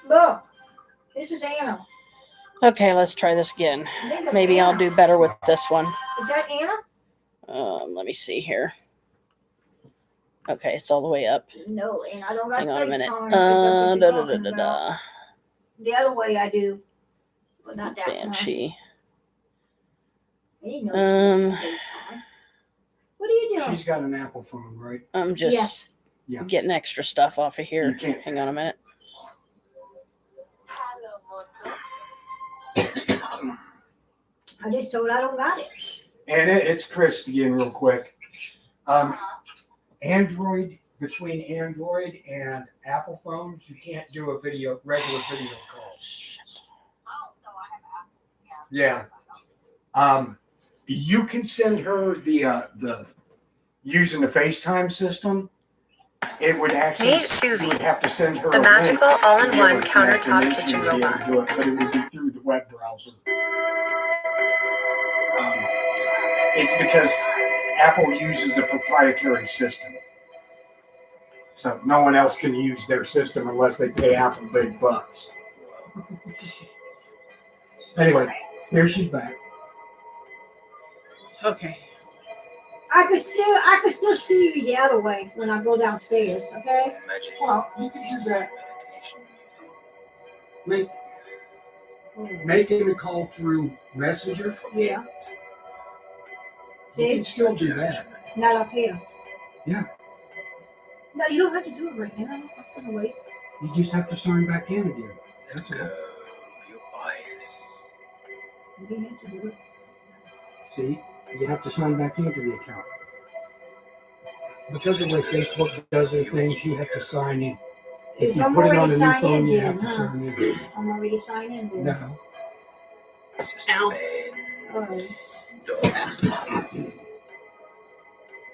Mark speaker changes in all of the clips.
Speaker 1: Look, this is Anna.
Speaker 2: Okay, let's try this again.
Speaker 1: I think that's
Speaker 2: Maybe I'll
Speaker 1: Anna.
Speaker 2: do better with this one.
Speaker 1: Is that Anna?
Speaker 2: Let me see here. Okay, it's all the way up.
Speaker 1: No, and I don't like
Speaker 2: Hang on a minute.
Speaker 1: FaceTime, if that's what you're talking about. The other way I do, but not that one.
Speaker 2: Banshee.
Speaker 1: He knows FaceTime. What are you doing?
Speaker 3: She's got an Apple phone, right?
Speaker 2: I'm just getting extra stuff off of here.
Speaker 3: You can't.
Speaker 2: Hang on a minute.
Speaker 1: I just told I don't got it.
Speaker 3: And it's Chris again, real quick. Android, between Android and Apple phones, you can't do a regular video call. Yeah. You can send her the using the FaceTime system. It would actually
Speaker 4: Meet Suvi,
Speaker 3: you would have to send her
Speaker 4: the
Speaker 3: a
Speaker 4: magical
Speaker 3: link
Speaker 4: all-in-one
Speaker 3: to give her
Speaker 4: countertop
Speaker 3: connection
Speaker 4: kitchen
Speaker 3: to be able to
Speaker 4: robot.
Speaker 3: do it, but it would be through the web browser. It's because Apple uses a proprietary system. So no one else can use their system unless they pay Apple big bucks. Anyway, here she's back.
Speaker 2: Okay.
Speaker 1: I could still see you the other way when I go downstairs, okay?
Speaker 3: Well, you can do that. Making a call through Messenger.
Speaker 1: Yeah.
Speaker 3: You
Speaker 1: See?
Speaker 3: can still do that.
Speaker 1: Not up here.
Speaker 3: Yeah.
Speaker 1: No, you don't have to do it right now. I'm gonna wait.
Speaker 3: You just have to sign back in again. That's all.
Speaker 4: Your bias.
Speaker 1: You didn't have to do it.
Speaker 3: See, you have to sign back into the account. Because of the way Facebook does their things, you have to sign in. If you
Speaker 1: I'm
Speaker 3: put it on
Speaker 1: already
Speaker 3: a new
Speaker 1: signed
Speaker 3: phone,
Speaker 1: in
Speaker 3: you
Speaker 1: then,
Speaker 3: have to
Speaker 1: huh?
Speaker 3: sign in.
Speaker 1: I'm already signed in. Then.
Speaker 3: No.
Speaker 2: Ow.
Speaker 1: Alright.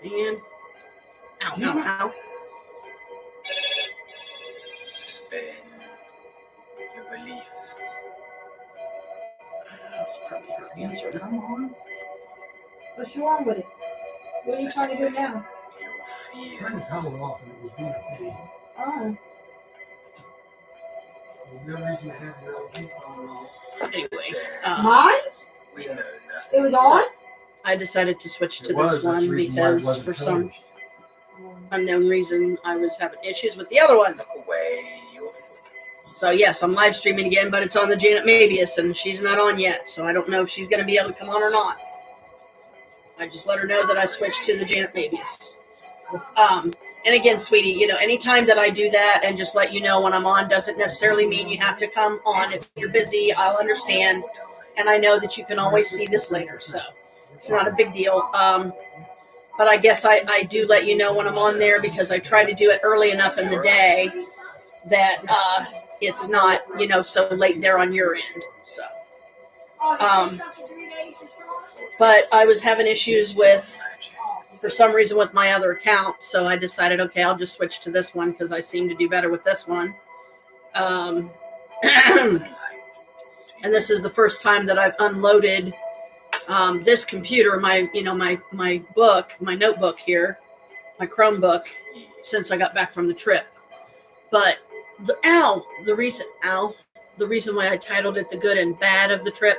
Speaker 2: And ow, ow.
Speaker 4: Suspend your beliefs.
Speaker 2: That's probably her answer.
Speaker 3: Come on.
Speaker 1: What's wrong with it? What are you trying to do now?
Speaker 4: Your
Speaker 3: Turn the
Speaker 4: fears.
Speaker 3: power off and it was doing a thing.
Speaker 1: Oh.
Speaker 3: There's no reason to have your LG phone off.
Speaker 2: Anyway,
Speaker 1: Mine?
Speaker 4: We know
Speaker 1: It
Speaker 4: nothing.
Speaker 1: was on?
Speaker 2: I decided to switch to
Speaker 3: It was,
Speaker 2: this
Speaker 3: that's the
Speaker 2: one
Speaker 3: reason why it
Speaker 2: because
Speaker 3: wasn't
Speaker 2: for some
Speaker 3: charged.
Speaker 2: unknown reason I was having issues with the other one.
Speaker 4: Look away your foot.
Speaker 2: So yes, I'm live streaming again, but it's on the Janet Mabius, and she's not on yet, so I don't know if she's going to be able to come on or not. I just let her know that I switched to the Janet Mabius. And again, sweetie, anytime that I do that and just let you know when I'm on doesn't necessarily mean you have to come on. If you're busy, I'll understand, and I know that you can always see this later, so it's not a big deal. But I guess I do let you know when I'm on there because I try to do it early enough in the day that it's not, so late there on your end. So, but I was having issues for some reason with my other account, so I decided, okay, I'll just switch to this one because I seem to do better with this one. And this is the first time that I've unloaded this computer, my book, my notebook here, my Chromebook, since I got back from the trip. But the reason why I titled it "The Good and Bad of the Trip"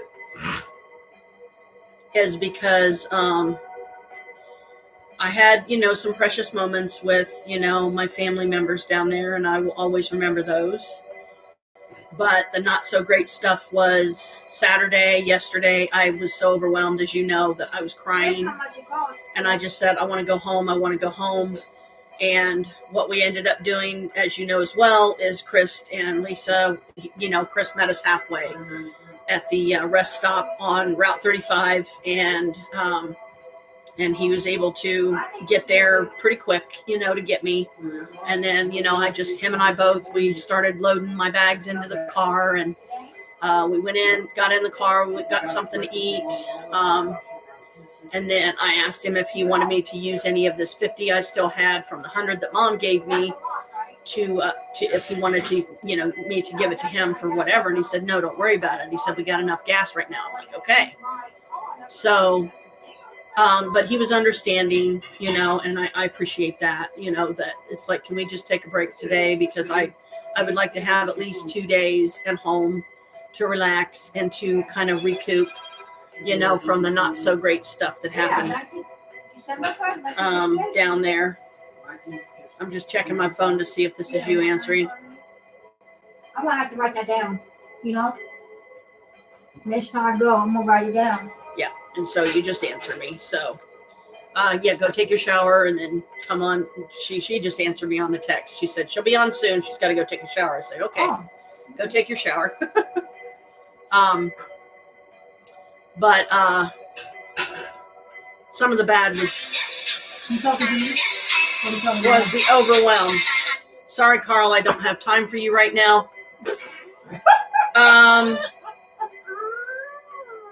Speaker 2: is because I had some precious moments with my family members down there, and I will always remember those. But the not so great stuff was Saturday, yesterday. I was so overwhelmed, as you know, that I was crying. And I just said, I want to go home. I want to go home. And what we ended up doing, as you know as well, is Chris and Lisa, Chris met us halfway at the rest stop on Route 35. And he was able to get there pretty quick, to get me. And then, him and I both, we started loading my bags into the car, and we went in, got in the car, we got something to eat. And then I asked him if he wanted me to use any of this 50 I still had from the 100 that Mom gave me to if he wanted to, me to give it to him for whatever. And he said, no, don't worry about it. He said, we got enough gas right now. I'm like, okay. So, but he was understanding, and I appreciate that, that it's like, can we just take a break today? Because I I would like to have at least 2 days at home to relax and to kind of recoup, from the not so great stuff that happened down there. I'm just checking my phone to see if this is you answering.
Speaker 1: I'm gonna have to write that down. Next time I go, I'm gonna write it down.
Speaker 2: Yeah, and so you just answered me. So, go take your shower and then come on. She just answered me on the text. She said she'll be on soon. She's got to go take a shower. I said, okay, Go take your shower. But some of the bad was the overwhelm. Sorry, Carl, I don't have time for you right now.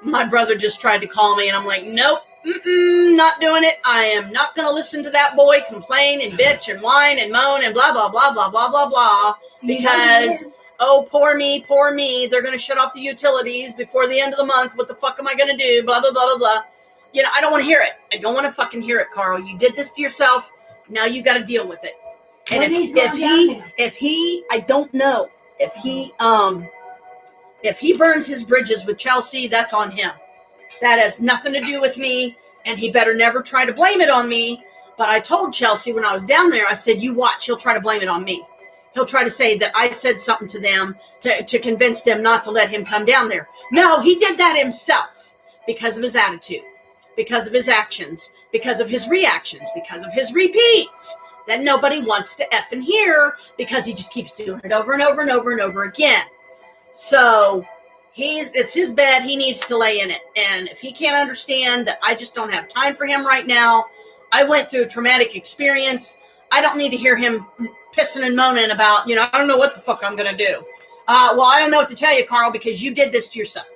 Speaker 2: My brother just tried to call me, and I'm like, nope, not doing it. I am not going to listen to that boy complain and bitch and whine and moan and blah, blah, blah, blah, blah, blah, blah, because, oh, poor me, they're going to shut off the utilities before the end of the month. What the fuck am I going to do? Blah, blah, blah, blah, blah. I don't want to hear it. I don't want to fucking hear it, Carl. You did this to yourself. Now you got to deal with it. And I don't know. If he burns his bridges with Chelsea, that's on him. That has nothing to do with me, and he better never try to blame it on me. But I told Chelsea when I was down there, I said, you watch, he'll try to blame it on me. He'll try to say that I said something to them to convince them not to let him come down there. No, he did that himself because of his attitude, because of his actions, because of his reactions, because of his repeats that nobody wants to effing hear because he just keeps doing it over and over and over and over again. So it's his bed. He needs to lay in it. And if he can't understand that I just don't have time for him right now, I went through a traumatic experience. I don't need to hear him pissing and moaning about, I don't know what the fuck I'm going to do. Well, I don't know what to tell you, Carl, because you did this to yourself.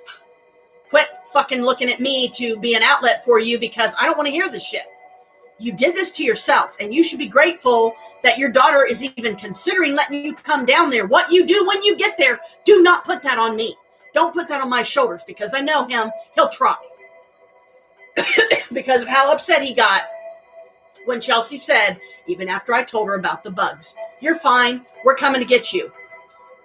Speaker 2: Quit fucking looking at me to be an outlet for you because I don't want to hear this shit. You did this to yourself, and you should be grateful that your daughter is even considering letting you come down there. What you do when you get there, do not put that on me. Don't put that on my shoulders because I know him. He'll try. Because of how upset he got when Chelsea said, even after I told her about the bugs, you're fine. We're coming to get you.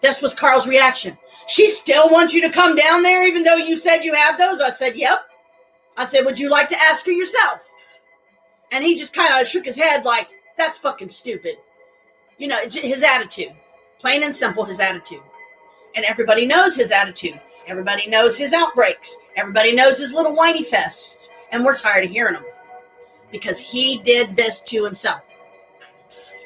Speaker 2: This was Carl's reaction. She still wants you to come down there even though you said you have those? I said, yep. I said, would you like to ask her yourself? And he just kind of shook his head like, that's fucking stupid. His attitude. Plain and simple, his attitude. And everybody knows his attitude. Everybody knows his outbreaks. Everybody knows his little whiny fests. And we're tired of hearing them. Because he did this to himself.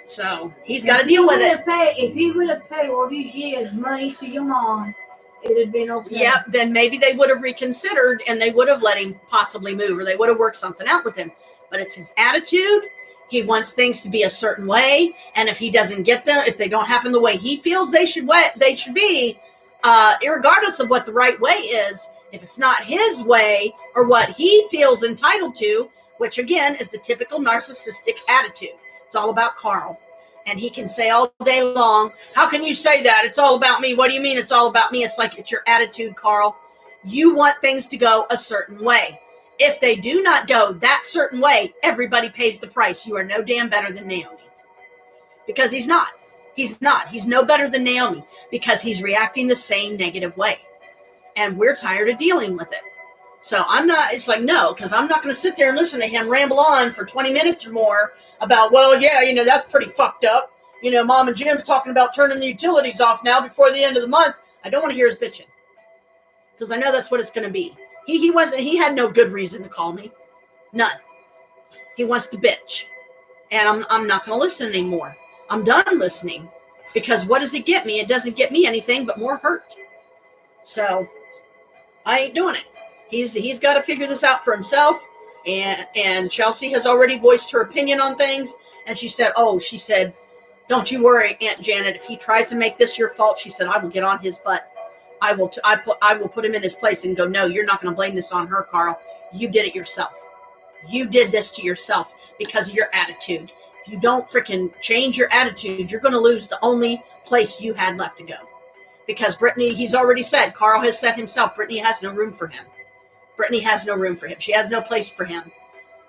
Speaker 2: So he's got to deal with it.
Speaker 1: If he would have paid all these years money to your mom, it would have been okay.
Speaker 2: Yeah, then maybe they would have reconsidered and they would have let him possibly move or they would have worked something out with him. But it's his attitude. He wants things to be a certain way. And if he doesn't get them, if they don't happen the way he feels they should be, irregardless of what the right way is, if it's not his way or what he feels entitled to, which again is the typical narcissistic attitude. It's all about Carl. And he can say all day long, how can you say that? It's all about me. What do you mean it's all about me? It's like it's your attitude, Carl. You want things to go a certain way. If they do not go that certain way, everybody pays the price. You are no damn better than Naomi. Because he's not. He's not. He's no better than Naomi because he's reacting the same negative way. And we're tired of dealing with it. So it's like, no, because I'm not going to sit there and listen to him ramble on for 20 minutes or more about, well, yeah, that's pretty fucked up. Mom and Jim's talking about turning the utilities off now before the end of the month. I don't want to hear his bitching. Because I know that's what it's going to be. He had no good reason to call me. None. He wants to bitch. And I'm not going to listen anymore. I'm done listening. Because what does it get me? It doesn't get me anything but more hurt. So I ain't doing it. He's got to figure this out for himself. And Chelsea has already voiced her opinion on things. And she said, don't you worry, Aunt Janet. If he tries to make this your fault, she said, I will get on his butt. I will put him in his place and go, no, you're not going to blame this on her, Carl. You did it yourself. You did this to yourself because of your attitude. If you don't freaking change your attitude, you're going to lose the only place you had left to go. Because Brittany, he's already said, Carl has said himself, Brittany has no room for him. Brittany has no room for him. She has no place for him.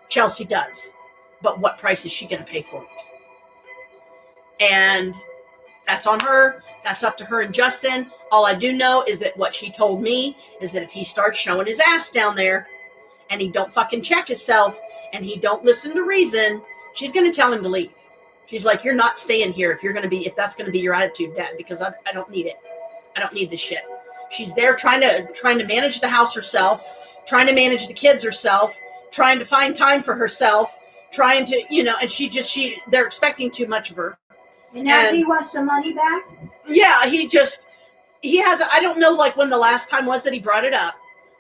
Speaker 2: Chelsea does. But what price is she going to pay for it? And That's on her. That's up to her and Justin. All I do know is that what she told me is that if he starts showing his ass down there and he don't fucking check himself and he don't listen to reason, she's going to tell him to leave. She's like, you're not staying here if that's going to be your attitude, Dad, because I don't need it. I don't need this shit. She's there trying to manage the house herself, trying to manage the kids herself, trying to find time for herself, trying to, and they're expecting too much of her.
Speaker 1: And now he wants the money back?
Speaker 2: Yeah, he has, I don't know like when the last time was that he brought it up,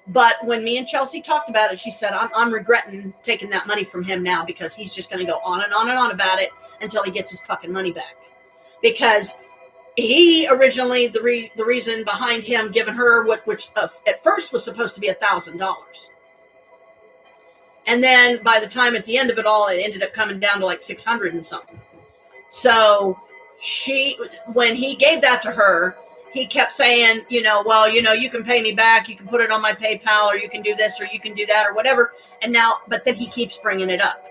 Speaker 2: but when me and Chelsea talked about it, she said, I'm regretting taking that money from him now because he's just going to go on and on and on about it until he gets his fucking money back. Because he originally, the reason behind him giving her which at first was supposed to be $1,000. And then by the time at the end of it all, it ended up coming down to like 600 and something. So when he gave that to her, he kept saying, you can pay me back. You can put it on my PayPal, or you can do this, or you can do that, or whatever. But then he keeps bringing it up.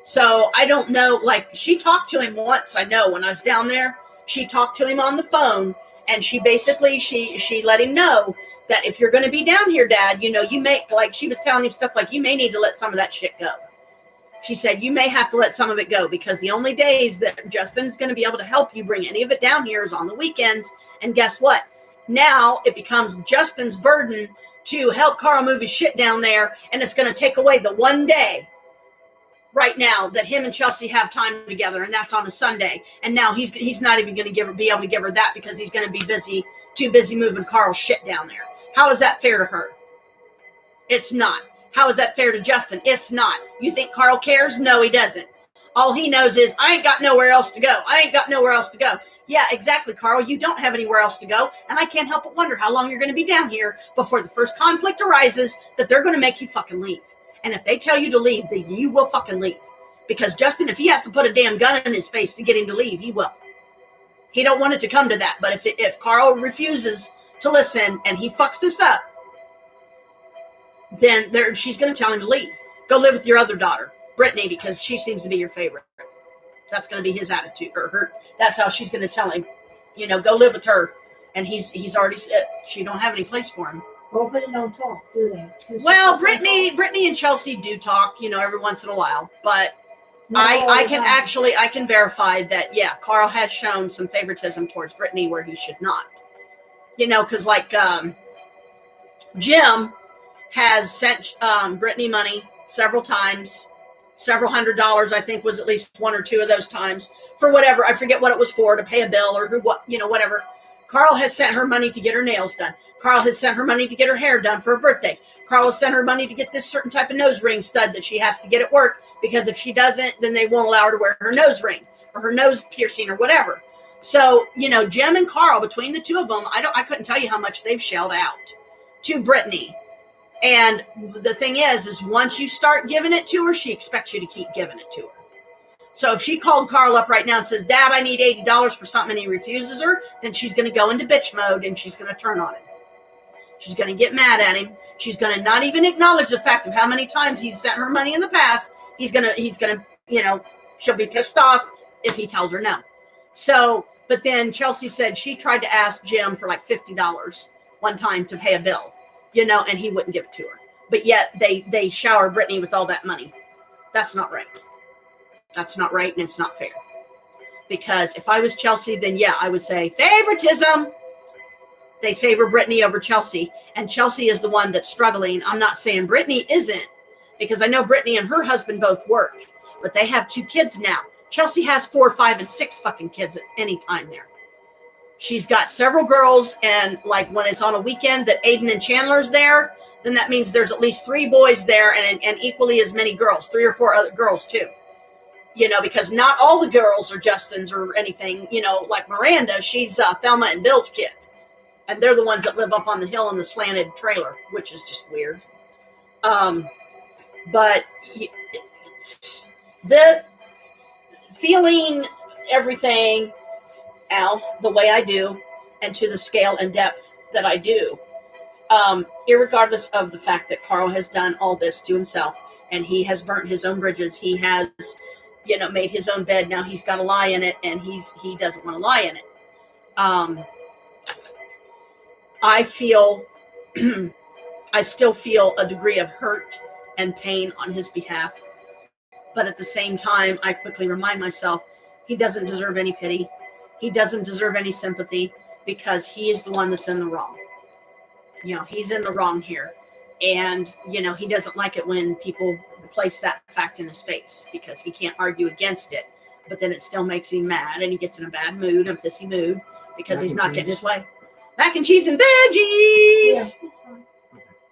Speaker 2: So I don't know, like she talked to him once. I know when I was down there, she talked to him on the phone, and she basically, she let him know that if you're going to be down here, Dad, you may, like she was telling him stuff like, you may need to let some of that shit go. She said, you may have to let some of it go because the only days that Justin's going to be able to help you bring any of it down here is on the weekends. And guess what? Now it becomes Justin's burden to help Carl move his shit down there. And it's going to take away the one day right now that him and Chelsea have time together. And that's on a Sunday. And now he's not even going to be able to give her that because he's going to be too busy moving Carl's shit down there. How is that fair to her? It's not. How is that fair to Justin? It's not. You think Carl cares? No, he doesn't. All he knows is, I ain't got nowhere else to go. I ain't got nowhere else to go. Yeah, exactly, Carl. You don't have anywhere else to go. And I can't help but wonder how long you're going to be down here before the first conflict arises that they're going to make you fucking leave. And if they tell you to leave, then you will fucking leave. Because Justin, if he has to put a damn gun in his face to get him to leave, he will. He don't want it to come to that. But if Carl refuses to listen and he fucks this up, then she's going to tell him to leave. Go live with your other daughter, Brittany, because she seems to be your favorite. That's going to be his attitude, or her. That's how she's going to tell him, go live with her. And he's already said she don't have any place for him.
Speaker 1: Both of them don't talk, do they?
Speaker 2: Well, Brittany and Chelsea do talk, every once in a while. But I can verify that, yeah, Carl has shown some favoritism towards Brittany where he should not. Because like Jim has sent Brittany money several times, several $100s, I think was at least one or two of those times for whatever. I forget what it was for, to pay a bill or whatever. Carl has sent her money to get her nails done. Carl has sent her money to get her hair done for her birthday. Carl has sent her money to get this certain type of nose ring stud that she has to get at work because if she doesn't, then they won't allow her to wear her nose ring or her nose piercing or whatever. So, Jim and Carl, between the two of them, I couldn't tell you how much they've shelled out to Brittany. And the thing is once you start giving it to her, she expects you to keep giving it to her. So if she called Carl up right now and says, Dad, I need $80 for something, and he refuses her, then she's going to go into bitch mode and she's going to turn on him. She's going to get mad at him. She's going to not even acknowledge the fact of how many times he's sent her money in the past. He's going to, she'll be pissed off if he tells her no. So, but then Chelsea said she tried to ask Jim for like $50 one time to pay a bill. And he wouldn't give it to her. But yet they shower Brittany with all that money. That's not right. That's not right, and it's not fair. Because if I was Chelsea, then yeah, I would say favoritism. They favor Brittany over Chelsea, and Chelsea is the one that's struggling. I'm not saying Brittany isn't, because I know Brittany and her husband both work, but they have 2 kids now. Chelsea has 4, 5, and 6 fucking kids at any time there. She's got several girls, and like when it's on a weekend that Aiden and Chandler's there, then that means there's at least 3 boys there and equally as many girls, 3 or 4 other girls too. Because not all the girls are Justin's or anything, like Miranda, she's Thelma and Bill's kid. And they're the ones that live up on the hill in the slanted trailer, which is just weird. But the feeling everything out the way I do and to the scale and depth that I do, irregardless of the fact that Carl has done all this to himself and he has burnt his own bridges. He has, made his own bed. Now he's got to lie in it, and he doesn't want to lie in it. I feel, I still feel a degree of hurt and pain on his behalf. But at the same time, I quickly remind myself, he doesn't deserve any pity. He doesn't deserve any sympathy because he is the one that's in the wrong. He's in the wrong here. And, he doesn't like it when people place that fact in his face because he can't argue against it. But then it still makes him mad and he gets in a bad mood, a pissy mood, because he's not getting his way. Mac and cheese and veggies.
Speaker 1: Yeah.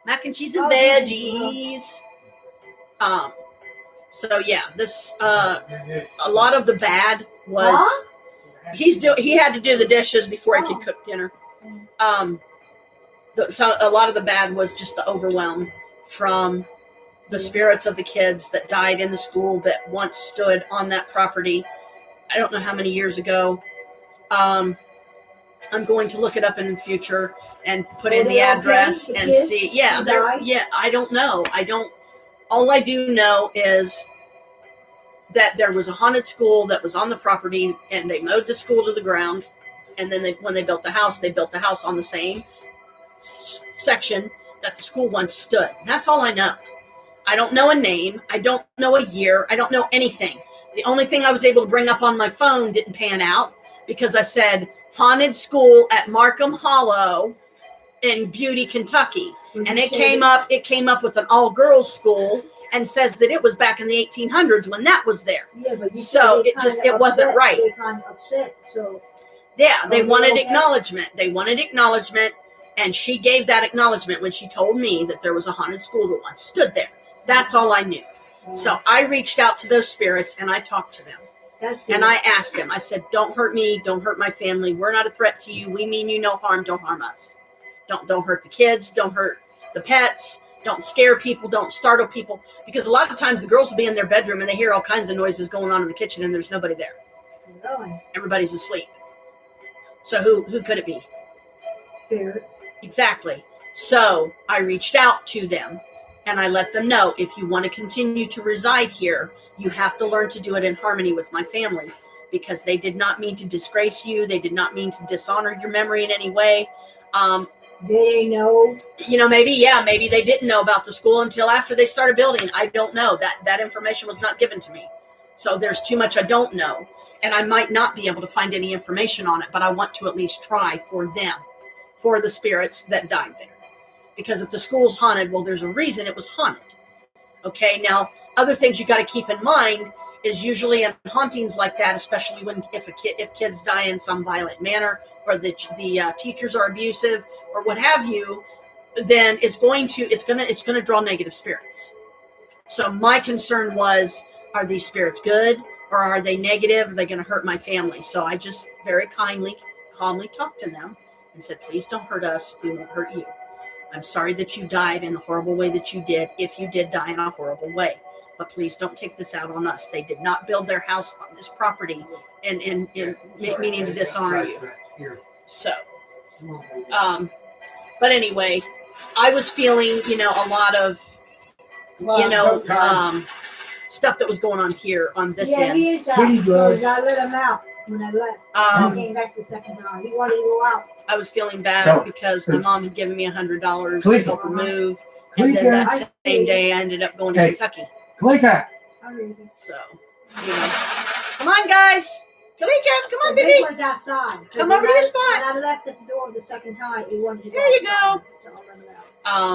Speaker 2: Mac and cheese and veggies. So yeah, this a lot of the bad was he had to do the dishes before he could cook dinner. So a lot of the bad was just the overwhelm from the spirits of the kids that died in the school that once stood on that property. I don't know how many years ago. I'm going to look it up in the future and put in the address and see. Yeah, I don't know. All I do know is that there was a haunted school that was on the property and they mowed the school to the ground. And then when they built the house on the same section that the school once stood. That's all I know. I don't know a name. I don't know a year. I don't know anything. The only thing I was able to bring up on my phone didn't pan out because I said haunted school at Markham Hollow in Beauty, Kentucky. And it came up with an all-girls school and says that it was back in the 1800s when that was there.
Speaker 1: Yeah, but
Speaker 2: so it wasn't right.
Speaker 1: They kind of upset, so.
Speaker 2: Yeah, they wanted acknowledgement. And she gave that acknowledgement when she told me that there was a haunted school that once stood there. That's all I knew. So I reached out to those spirits and I talked to them. And I asked them, I said, don't hurt me. Don't hurt my family. We're not a threat to you. We mean you no harm. Don't harm us. Don't hurt the kids. Don't hurt the pets. Don't scare people. Don't startle people. Because a lot of times the girls will be in their bedroom and they hear all kinds of noises going on in the kitchen and there's nobody there.
Speaker 1: Really?
Speaker 2: Everybody's asleep. So who could it be?
Speaker 1: Spirit.
Speaker 2: Exactly. So I reached out to them and I let them know, if you want to continue to reside here, you have to learn to do it in harmony with my family, because they did not mean to disgrace you. They did not mean to dishonor your memory in any way.
Speaker 1: They know.
Speaker 2: Maybe they didn't know about the school until after they started building. I don't know. That information was not given to me. So there's too much I don't know. And I might not be able to find any information on it, but I want to at least try for them, for the spirits that died there. Because if the school's haunted, well, there's a reason it was haunted. Okay, now, other things you got to keep in mind is usually in hauntings like that, especially if kids die in some violent manner, or the teachers are abusive, or what have you, then it's going to draw negative spirits. So my concern was, are these spirits good, or are they negative? Are they going to hurt my family? So I just very calmly talked to them and said, please don't hurt us. We won't hurt you. I'm sorry that you died in the horrible way that you did, if you did die in a horrible way. But please don't take this out on us. They did not build their house on this property and meaning to dishonor you. So, but anyway, I was feeling, a lot of, stuff that was going on here on this end.
Speaker 1: He is out. I let him out when I left. I came back the second time. He wanted to go out.
Speaker 2: I was feeling bad because my mom had given me $100 to help her move. And then that same day I ended up going to Kentucky.
Speaker 3: Kalika.
Speaker 2: So, come on, guys. Kalika, come on, baby.
Speaker 1: Went outside.
Speaker 2: Come over to your spot.
Speaker 1: When I left at the door the second time, he wanted to go.
Speaker 2: There you go.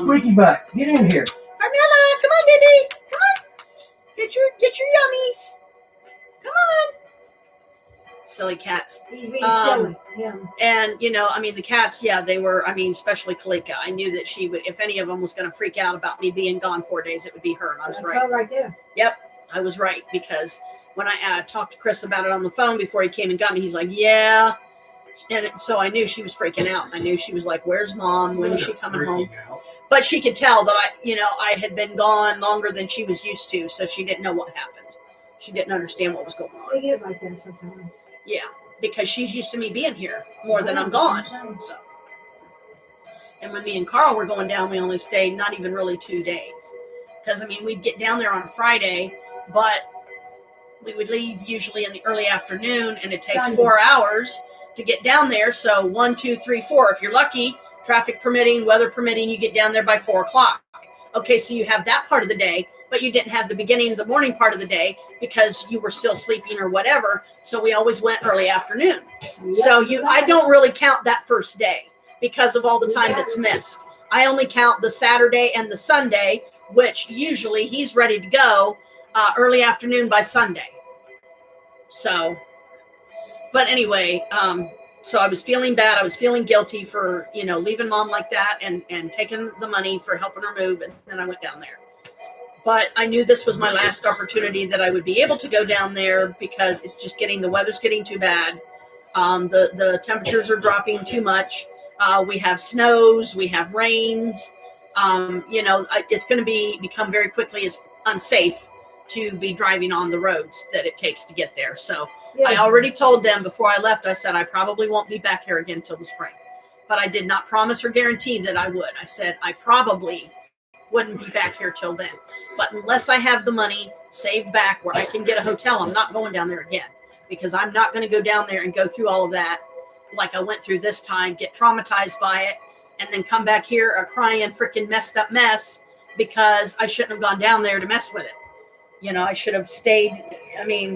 Speaker 3: Squeaky butt, get in here.
Speaker 2: Carmela, come on, baby. Come on. Get your yummies. Come on. Silly cats.
Speaker 1: He's being silly. Yeah.
Speaker 2: And, the cats, they were, especially Kalika. I knew that she would, if any of them was going to freak out about me being gone 4 days, it would be her. And I was right.
Speaker 1: That's right there.
Speaker 2: Yep, I was right. Because when I talked to Chris about it on the phone before he came and got me, he's like, yeah. And so I knew she was freaking out. I knew she was like, where's mom? When is she coming home? But she could tell that I had been gone longer than she was used to. So she didn't know what happened. She didn't understand what was going on.
Speaker 1: They get like that sometimes.
Speaker 2: Yeah, because she's used to me being here more than I'm gone. So, and when me and Carl were going down, we only stayed not even really 2 days. Because, we'd get down there on a Friday, but we would leave usually in the early afternoon, and it takes 4 hours to get down there. So 1, 2, 3, 4. If you're lucky, traffic permitting, weather permitting, you get down there by 4 o'clock. Okay, so you have that part of the day, but you didn't have the beginning of the morning part of the day because you were still sleeping or whatever. So we always went early afternoon. So I don't really count that first day because of all the time that's missed. I only count the Saturday and the Sunday, which usually he's ready to go early afternoon by Sunday. So, but anyway, so I was feeling bad. I was feeling guilty for, leaving mom like that and taking the money for helping her move. And then I went down there. But I knew this was my last opportunity that I would be able to go down there because it's just the weather's getting too bad. The temperatures are dropping too much. We have snows, we have rains. It's going to become very quickly unsafe to be driving on the roads that it takes to get there. So I already told them before I left, I said, I probably won't be back here again till the spring. But I did not promise or guarantee that I would. I said, I probably wouldn't be back here till then. But unless I have the money saved back where I can get a hotel, I'm not going down there again because I'm not going to go down there and go through all of that like I went through this time, get traumatized by it, and then come back here a crying, freaking messed up mess because I shouldn't have gone down there to mess with it. I should have stayed.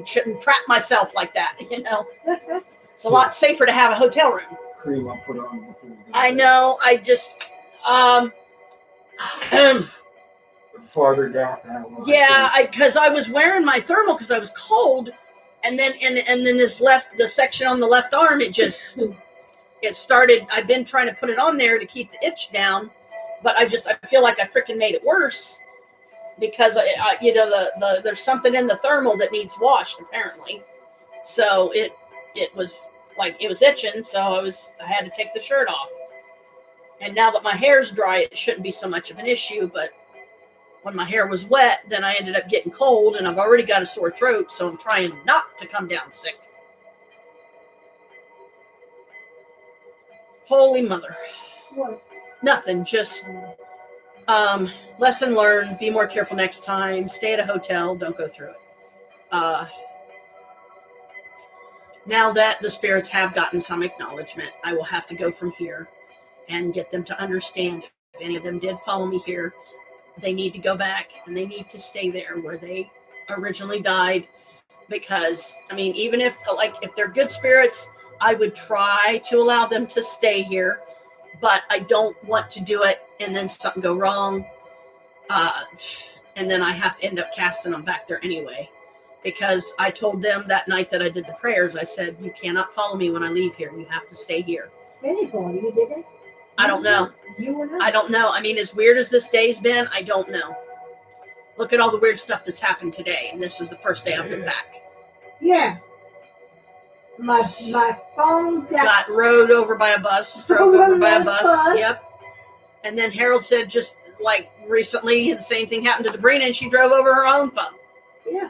Speaker 2: Shouldn't trap myself like that, It's a lot safer to have a hotel room.
Speaker 3: Cream I'll put on before we go.
Speaker 2: I know. I just,
Speaker 3: farther down now.
Speaker 2: because I was wearing my thermal because I was cold. And then, and then the section on the left arm, it started, I've been trying to put it on there to keep the itch down, but I feel like I freaking made it worse because there's something in the thermal that needs washed apparently. So it was itching. So I had to take the shirt off. And now that my hair's dry, it shouldn't be so much of an issue, but when my hair was wet, then I ended up getting cold, and I've already got a sore throat, so I'm trying not to come down sick. Holy mother.
Speaker 1: What?
Speaker 2: Nothing, just lesson learned, be more careful next time, stay at a hotel, don't go through it. Now that the spirits have gotten some acknowledgement, I will have to go from here and get them to understand if any of them did follow me here, they need to go back and they need to stay there where they originally died. Because, even if they're good spirits, I would try to allow them to stay here, but I don't want to do it and then something go wrong. And then I have to end up casting them back there anyway. Because I told them that night that I did the prayers, I said, you cannot follow me when I leave here. You have to stay here.
Speaker 1: Anybody, you did it?
Speaker 2: I don't know.
Speaker 1: You and
Speaker 2: I don't know. As weird as this day's been, I don't know. Look at all the weird stuff that's happened today, and this is the first day I've been back.
Speaker 1: Yeah. My phone
Speaker 2: got rode over by a bus, drove over by a bus. Yep. And then Harold said just like recently the same thing happened to Debrina, and she drove over her own phone.
Speaker 1: Yeah.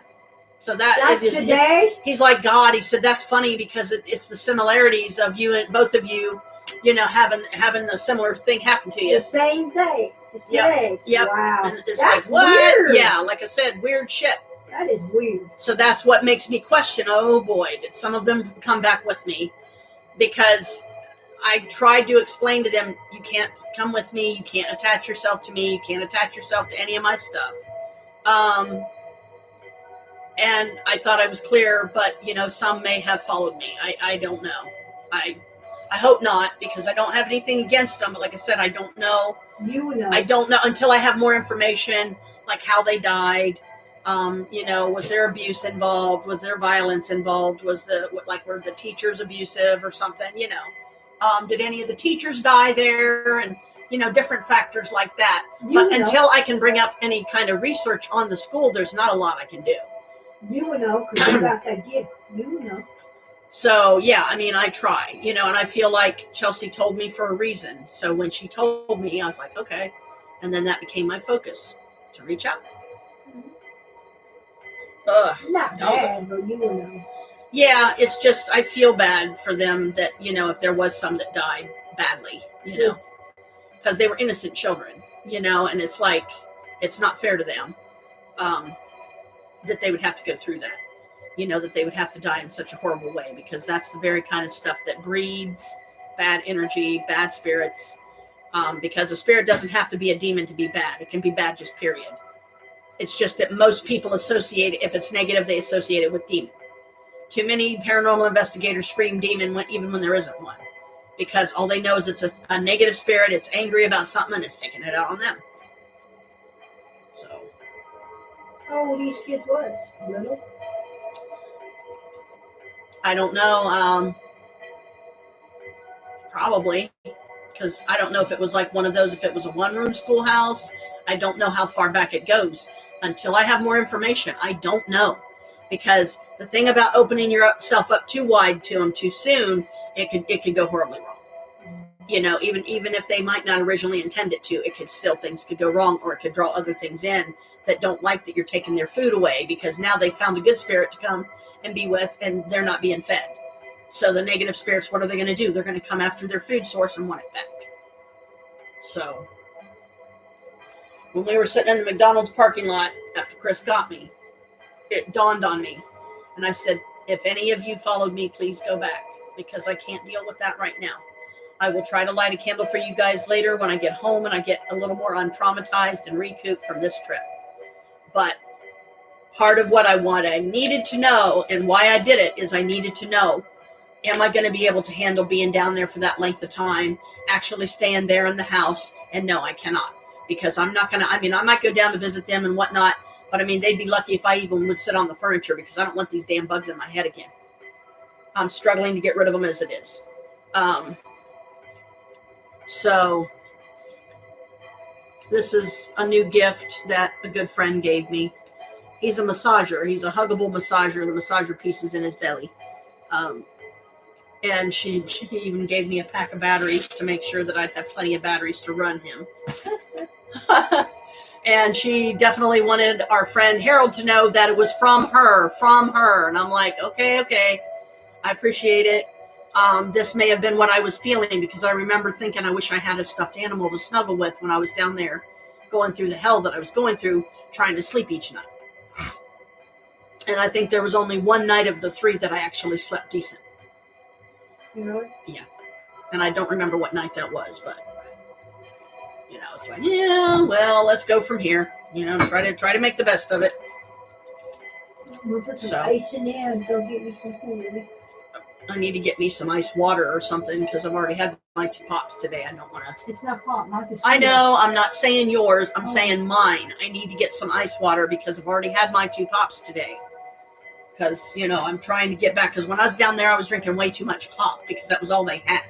Speaker 2: So that's
Speaker 1: today.
Speaker 2: He's like God. He said that's funny because it's the similarities of you and both of you. Having a similar thing happen to you.
Speaker 1: The same day.
Speaker 2: Yep.
Speaker 1: Wow.
Speaker 2: And it's
Speaker 1: that's
Speaker 2: like, what?
Speaker 1: Weird.
Speaker 2: Yeah, like I said, weird shit.
Speaker 1: That is weird.
Speaker 2: So that's what makes me question, oh boy, did some of them come back with me? Because I tried to explain to them, you can't come with me, you can't attach yourself to me, you can't attach yourself to any of my stuff. And I thought I was clear, but some may have followed me. I don't know. I hope not, because I don't have anything against them. But like I said, I don't know.
Speaker 1: You know.
Speaker 2: I don't know until I have more information, like how they died. Was there abuse involved? Was there violence involved? Were the teachers abusive or something? Did any of the teachers die there? And different factors like that. But until I can bring up any kind of research on the school, there's not a lot I can do.
Speaker 1: You know, because you got that gift. You know.
Speaker 2: So, yeah, I try, and I feel like Chelsea told me for a reason. So when she told me, I was like, okay. And then that became my focus, to reach out.
Speaker 1: Not bad, but you know.
Speaker 2: Yeah, it's just, I feel bad for them that, if there was some that died badly, because they were innocent children, and it's like, it's not fair to them that they would have to go through that. that they would have to die in such a horrible way, because that's the very kind of stuff that breeds bad energy, bad spirits. Because a spirit doesn't have to be a demon to be bad. It can be bad just period. It's just that most people associate it, if it's negative, they associate it with demon. Too many paranormal investigators scream demon even when there isn't one. Because all they know is it's a negative spirit, it's angry about something, and it's taking it out on them. So.
Speaker 1: How old these kids was? Little?
Speaker 2: I don't know. Probably. Because I don't know if it was like one of those, if it was a one-room schoolhouse. I don't know how far back it goes. Until I have more information, I don't know. Because the thing about opening yourself up too wide to them too soon, it could go horribly wrong. Even if they might not originally intend it to, things could go wrong, or it could draw other things in that don't like that you're taking their food away, because now they found a good spirit to come and be with, and they're not being fed. So the negative spirits, what are they going to do? They're going to come after their food source and want it back. So when we were sitting in the McDonald's parking lot after Chris got me, it dawned on me. And I said, if any of you followed me, please go back, because I can't deal with that right now. I will try to light a candle for you guys later when I get home and I get a little more untraumatized and recouped from this trip. But part of what I needed to know, and why I did it, is I needed to know, am I going to be able to handle being down there for that length of time, actually staying there in the house? And no, I cannot. Because I'm not going to, I might go down to visit them and whatnot, but they'd be lucky if I even would sit on the furniture, because I don't want these damn bugs in my head again. I'm struggling to get rid of them as it is. So this is a new gift that a good friend gave me. He's a massager. He's a huggable massager. The massager piece is in his belly. And she even gave me a pack of batteries to make sure that I'd have plenty of batteries to run him. And she definitely wanted our friend Harold to know that it was from her. And I'm like, okay. I appreciate it. This may have been what I was feeling, because I remember thinking I wish I had a stuffed animal to snuggle with when I was down there going through the hell that I was going through trying to sleep each night. And I think there was only one night of the 3 that I actually slept decent.
Speaker 1: Really?
Speaker 2: Yeah. And I don't remember what night that was, but it's like, yeah, well, let's go from here. Try to make the best of it.
Speaker 1: We'll put some ice in there and go get me some food.
Speaker 2: I need to get me some ice water or something, because I've already had my 2 pops today. I don't want to.
Speaker 1: It's not pop.
Speaker 2: I know. I'm not saying yours. I'm saying mine. I need to get some ice water, because I've already had my 2 pops today. Because, I'm trying to get back. Because when I was down there, I was drinking way too much pop, because that was all they had.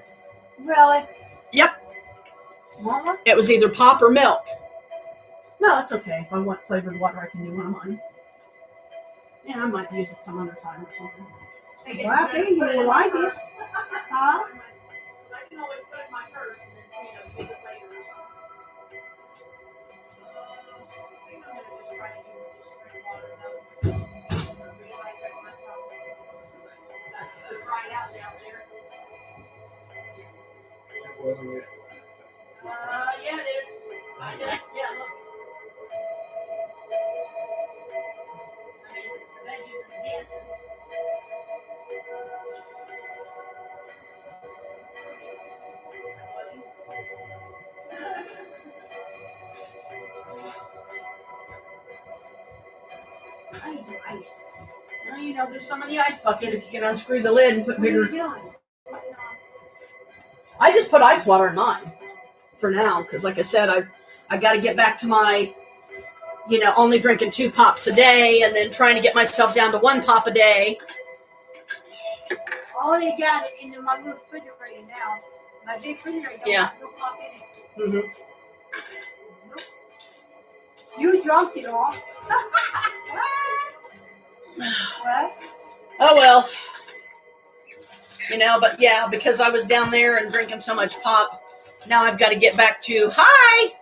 Speaker 1: Really?
Speaker 2: Yep.
Speaker 1: Mama?
Speaker 2: It was either pop or milk. No, it's okay. If I want flavored water, I can do one of mine. Yeah, I might use it some other time or something.
Speaker 1: Well, I think you will like it. Huh?
Speaker 2: So I can always put it in my purse and then, use it later or something. I think I'm going to just try to do just straight water though. I really like it myself. That's so dried out down there. Yeah, it is. Yeah, look. The veggies is dancing.
Speaker 1: Ice.
Speaker 2: Well, there's some in the ice bucket. If you can unscrew the lid and put
Speaker 1: What are
Speaker 2: bigger.
Speaker 1: you doing?
Speaker 2: I just put ice water in mine for now, because like I said, I got to get back to my, only drinking 2 pops a day, and then trying to get myself down to 1 pop a day.
Speaker 1: All they got it in my little refrigerator now. My big refrigerator don't have no pop in it.
Speaker 2: Mm-hmm.
Speaker 1: You drunk it all. What?
Speaker 2: Oh well. But yeah, because I was down there and drinking so much pop, now I've got to get back to, hi!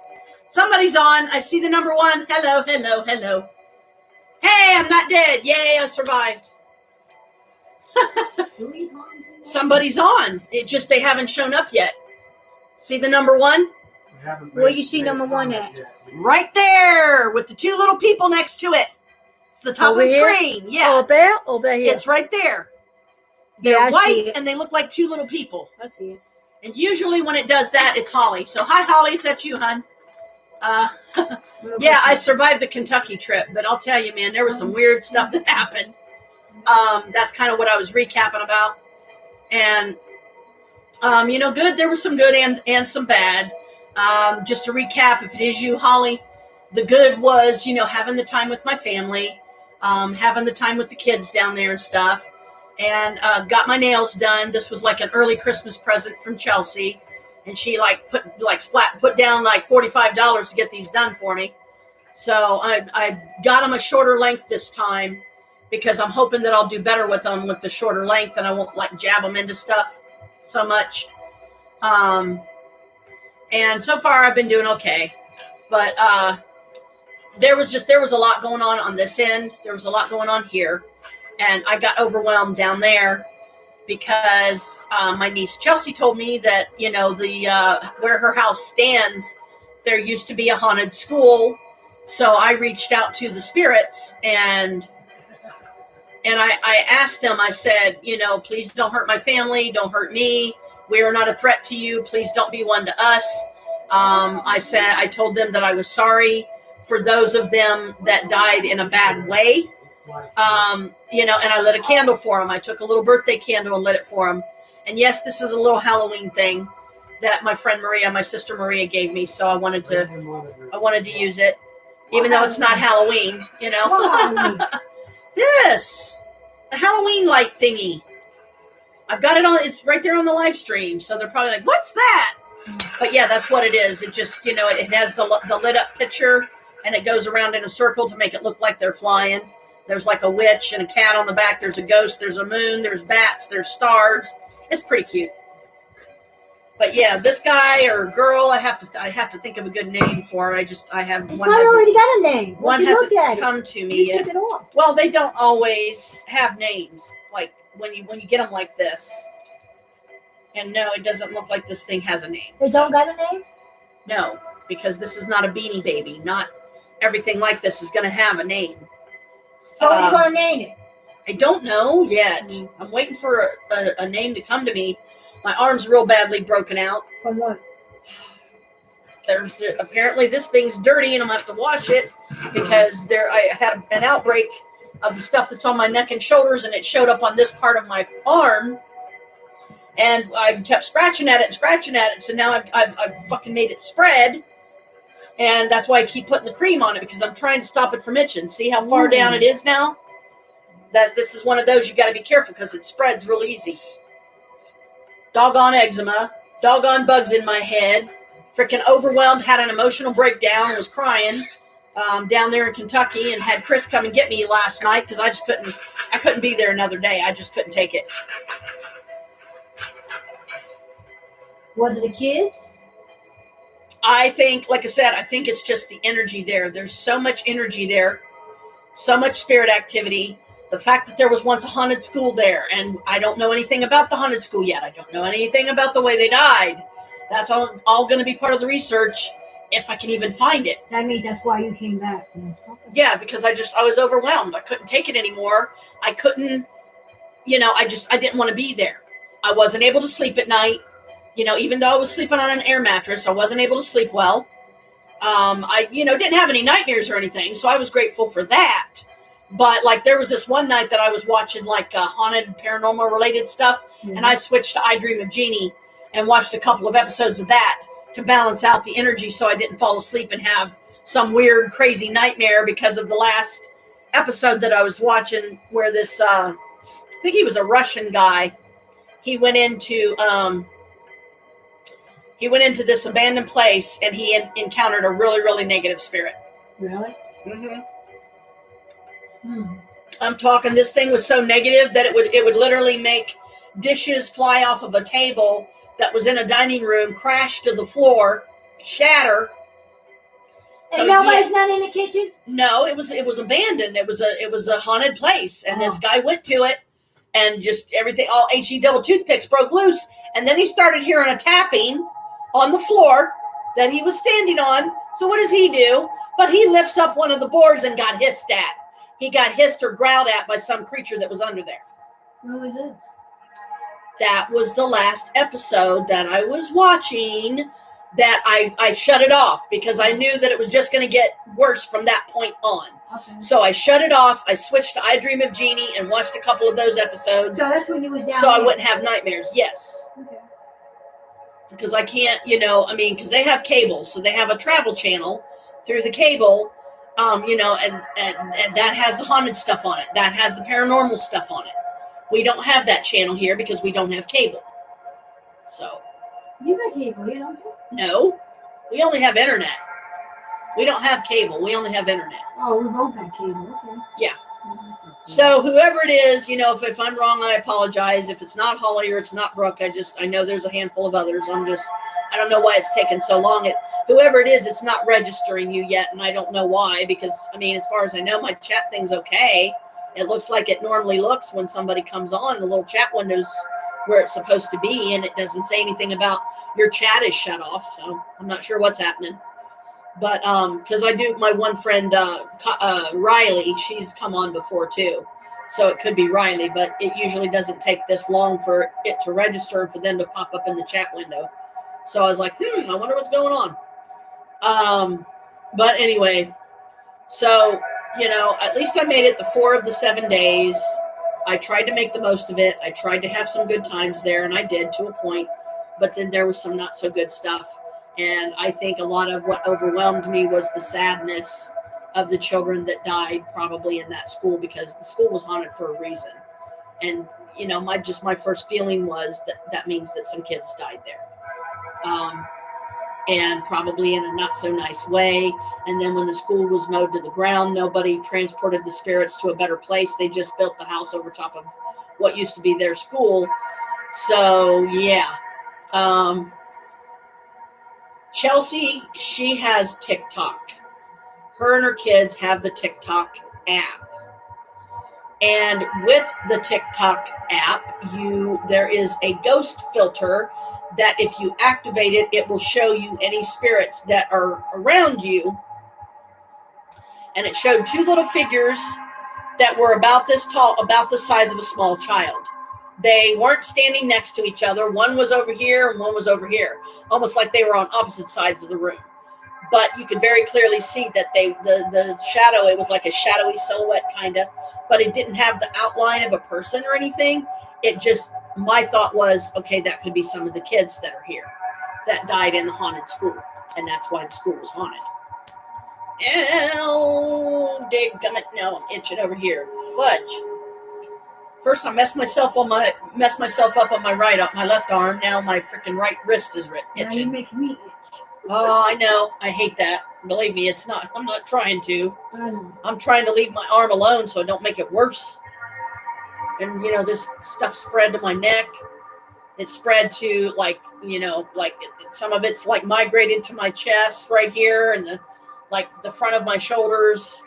Speaker 2: Somebody's on. I see the number 1. Hello. Hey, I'm not dead. Yay, I survived. Somebody's on. They haven't shown up yet. See the number 1?
Speaker 1: Where you see number 1 at?
Speaker 2: Right there, with the 2 little people next to it. It's the top
Speaker 5: Over
Speaker 2: of the
Speaker 5: here?
Speaker 2: screen. Yeah.
Speaker 5: Oh, there? Over here.
Speaker 2: It's right there. They're
Speaker 5: Yeah, I see
Speaker 2: white
Speaker 5: it.
Speaker 2: and they look like two little people.
Speaker 5: I see it.
Speaker 2: And usually when it does that, it's Holly. So hi, Holly, if that's you, hon. Yeah, I survived the Kentucky trip, but I'll tell you, man, there was some weird stuff that happened. That's kind of what I was recapping about. And, good. There was some good and some bad. Just to recap, if it is you, Holly, the good was, having the time with my family, having the time with the kids down there and stuff, and got my nails done. This was like an early Christmas present from Chelsea. And she put down like $45 to get these done for me. So I got them a shorter length this time because I'm hoping that I'll do better with them with the shorter length and I won't jab them into stuff so much. And so far I've been doing okay, but there was a lot going on this end. There was a lot going on here, and I got overwhelmed down there. Because my niece Chelsea told me that where her house stands, there used to be a haunted school. So I reached out to the spirits and I asked them. I said, please don't hurt my family, don't hurt me. We are not a threat to you. Please don't be one to us. I told them that I was sorry for those of them that died in a bad way. And I lit a candle for them. I took a little birthday candle and lit it for them. And yes, this is a little Halloween thing that my friend Maria, my sister Maria gave me. So I wanted to use it, even though it's not Halloween, This, a Halloween light thingy. I've got it on, it's right there on the live stream. So they're probably like, what's that? But yeah, that's what it is. It just, it has the lit up picture and it goes around in a circle to make it look like they're flying. There's like a witch and a cat on the back. There's a ghost. There's a moon. There's bats. There's stars. It's pretty cute. But yeah, this guy or girl, I have to think of a good name for. I have one.
Speaker 1: I already got a name.
Speaker 2: One hasn't come to me
Speaker 1: You
Speaker 2: yet.
Speaker 1: took it off.
Speaker 2: Well, they don't always have names. Like when you get them like this. And no, it doesn't look like this thing has a name.
Speaker 1: They don't got a name?
Speaker 2: No, because this is not a Beanie Baby. Not everything like this is going to have a name.
Speaker 1: So what are you going to name it?
Speaker 2: I don't know yet. I'm waiting for a name to come to me. My arm's real badly broken out.
Speaker 1: From what?
Speaker 2: Apparently this thing's dirty and I'm going to have to wash it because I had an outbreak of the stuff that's on my neck and shoulders and it showed up on this part of my arm. And I kept scratching at it. So now I've fucking made it spread. And that's why I keep putting the cream on it because I'm trying to stop it from itching. See how far down it is now? That this is one of those you got to be careful because it spreads real easy. Doggone eczema. Doggone bugs in my head. Freaking overwhelmed. Had an emotional breakdown. Was crying down there in Kentucky and had Chris come and get me last night because I couldn't be there another day. I just couldn't take it.
Speaker 1: Was it a kid?
Speaker 2: I think, like I said, it's just the energy there. There's so much energy there, so much spirit activity. The fact that there was once a haunted school there, and I don't know anything about the haunted school yet. I don't know anything about the way they died. That's all going to be part of the research if I can even find it.
Speaker 1: That means that's why you came back.
Speaker 2: Yeah, because I was overwhelmed. I couldn't take it anymore. I couldn't, I didn't want to be there. I wasn't able to sleep at night. Even though I was sleeping on an air mattress, I wasn't able to sleep well. I didn't have any nightmares or anything, so I was grateful for that. But there was this one night that I was watching haunted, paranormal related stuff, and I switched to I Dream of Jeannie and watched a couple of episodes of that to balance out the energy so I didn't fall asleep and have some weird, crazy nightmare because of the last episode that I was watching where this, I think he was a Russian guy. He went into this abandoned place and he encountered a really, really negative spirit.
Speaker 1: Really?
Speaker 2: Mm-hmm. I'm talking, this thing was so negative that it would literally make dishes fly off of a table that was in a dining room, crash to the floor, shatter.
Speaker 1: And nobody's not in the kitchen?
Speaker 2: No, it was abandoned. It was a haunted place, and this guy went to it, and just everything, all HE double toothpicks broke loose, and then he started hearing a tapping on the floor that he was standing on. So what does he do? But he lifts up one of the boards and got hissed at. he got hissed or growled at by some creature that was under there.
Speaker 1: Who is this?
Speaker 2: That was the last episode that I was watching that I shut it off because I knew that it was just going to get worse from that point on.
Speaker 1: Okay.
Speaker 2: So I shut it off. I switched to I Dream of Jeannie and watched a couple of those episodes
Speaker 1: So that's when you was down
Speaker 2: so I
Speaker 1: there.
Speaker 2: wouldn't have nightmares. Yes.
Speaker 1: Okay.
Speaker 2: Because I can't, because they have cable. So they have a travel channel through the cable, and that has the haunted stuff on it. That has the paranormal stuff on it. We don't have that channel here because we don't have cable. So,
Speaker 1: You got cable, you don't you?
Speaker 2: no, we only have internet. We don't have cable. We only have internet.
Speaker 1: Oh, we both got cable. Okay.
Speaker 2: Yeah. So whoever it is, if I'm wrong, I apologize. If it's not Holly or it's not Brooke, I know there's a handful of others. I don't know why it's taken so long. Whoever it is, it's not registering you yet, and I don't know why, because, as far as I know, my chat thing's okay. It looks like it normally looks when somebody comes on. The little chat window's where it's supposed to be, and it doesn't say anything about your chat is shut off, so I'm not sure what's happening. But because I do, my one friend, Riley, she's come on before too. So it could be Riley, but it usually doesn't take this long for it to register and for them to pop up in the chat window. So I was like, I wonder what's going on. But anyway, so, at least I made it the 4 of the 7 days. I tried to make the most of it. I tried to have some good times there, and I did to a point. But then there was some not so good stuff. And I think a lot of what overwhelmed me was the sadness of the children that died probably in that school, because the school was haunted for a reason. And, my first feeling was that means that some kids died there. And probably in a not so nice way. And then when the school was mowed to the ground, nobody transported the spirits to a better place. They just built the house over top of what used to be their school. So, yeah. Chelsea, she has TikTok. Her and her kids have the TikTok app. And with the TikTok app, there is a ghost filter that if you activate it, it will show you any spirits that are around you. And it showed 2 little figures that were about this tall, about the size of a small child. They weren't standing next to each other. One was over here and one was over here, almost like they were on opposite sides of the room. But you could very clearly see that the shadow, it was like a shadowy silhouette kind of, but it didn't have the outline of a person or anything. It just, my thought was, okay, that could be some of the kids that are here that died in the haunted school. And that's why the school was haunted. Ew, dadgummit, no, I'm itching over here. Fudge. First, I messed myself up on my my left arm. Now my freaking right wrist is
Speaker 1: Now you
Speaker 2: itching.
Speaker 1: make me itch.
Speaker 2: Oh, I know. I hate that. Believe me, it's not. I'm not trying to.
Speaker 1: I know.
Speaker 2: I'm trying to leave my arm alone so I don't make it worse. And this stuff spread to my neck. It spread to some of it's like migrated to my chest right here and the front of my shoulders.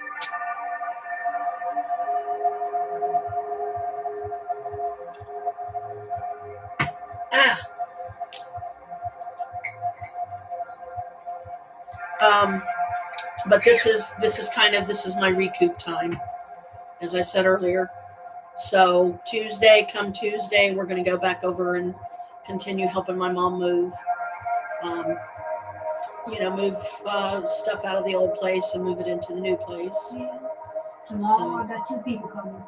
Speaker 2: But this is my recoup time, as I said earlier. So come Tuesday, we're going to go back over and continue helping my mom move, move stuff out of the old place and move it into the new place.
Speaker 1: Yeah. Tomorrow
Speaker 2: So-
Speaker 1: I got 2 people coming.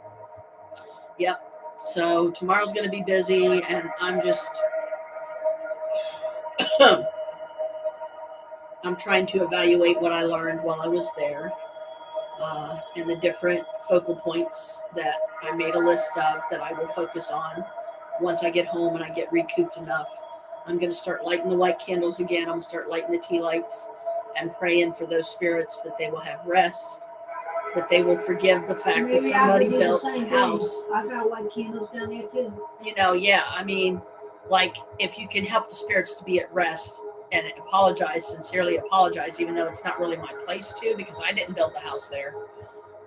Speaker 2: Yep. So tomorrow's going to be busy, and I'm just I'm trying to evaluate what I learned while I was there, and the different focal points that I made a list of that I will focus on once I get home and I get recouped enough. I'm going to start lighting the white candles again. I'm going to start lighting the tea lights and praying for those spirits that they will have rest, that they will forgive the fact that
Speaker 1: Maybe I
Speaker 2: somebody
Speaker 1: would do the
Speaker 2: built
Speaker 1: same
Speaker 2: a
Speaker 1: thing.
Speaker 2: house.
Speaker 1: I got white candles down there too.
Speaker 2: If you can help the spirits to be at rest and sincerely apologize, even though it's not really my place to, because I didn't build the house there.